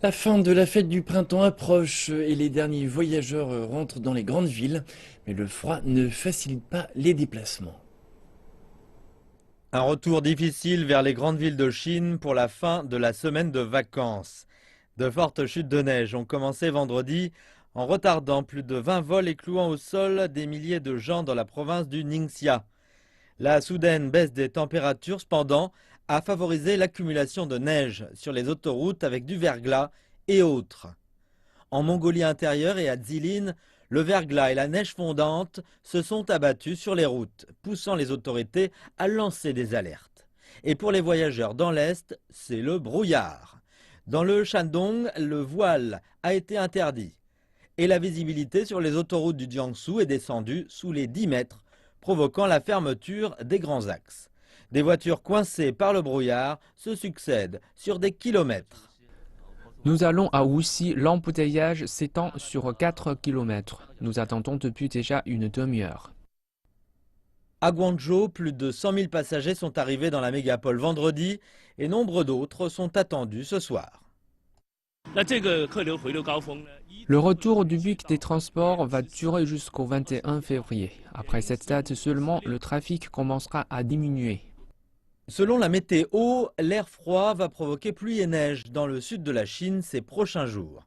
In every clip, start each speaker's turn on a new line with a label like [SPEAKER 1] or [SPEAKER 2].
[SPEAKER 1] La fin de la fête du printemps approche et les derniers voyageurs rentrent dans les grandes villes, mais le froid ne facilite pas les déplacements.
[SPEAKER 2] Un retour difficile vers les grandes villes de Chine pour la fin de la semaine de vacances. De fortes chutes de neige ont commencé vendredi en retardant plus de 20 vols et clouant au sol des milliers de gens dans la province du Ningxia. La soudaine baisse des températures, cependant, a favorisé l'accumulation de neige sur les autoroutes avec du verglas et autres. En Mongolie intérieure et à Jilin, le verglas et la neige fondante se sont abattus sur les routes, poussant les autorités à lancer des alertes. Et pour les voyageurs dans l'Est, c'est le brouillard. Dans le Shandong, le voile a été interdit. Et la visibilité sur les autoroutes du Jiangsu est descendue sous les 10 mètres, provoquant la fermeture des grands axes. Des voitures coincées par le brouillard se succèdent sur des kilomètres.
[SPEAKER 3] Nous allons à Wuxi, l'embouteillage s'étend sur 4 kilomètres. Nous attendons depuis déjà une demi-heure.
[SPEAKER 2] À Guangzhou, plus de 100 000 passagers sont arrivés dans la mégapole vendredi et nombre d'autres sont attendus ce soir.
[SPEAKER 3] Le retour du pic des transports va durer jusqu'au 21 février. Après cette date seulement, le trafic commencera à diminuer.
[SPEAKER 2] Selon la météo, l'air froid va provoquer pluie et neige dans le sud de la Chine ces prochains jours.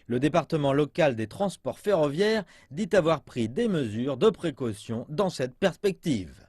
[SPEAKER 2] Le département local des transports ferroviaires dit avoir pris des mesures de précaution dans cette perspective.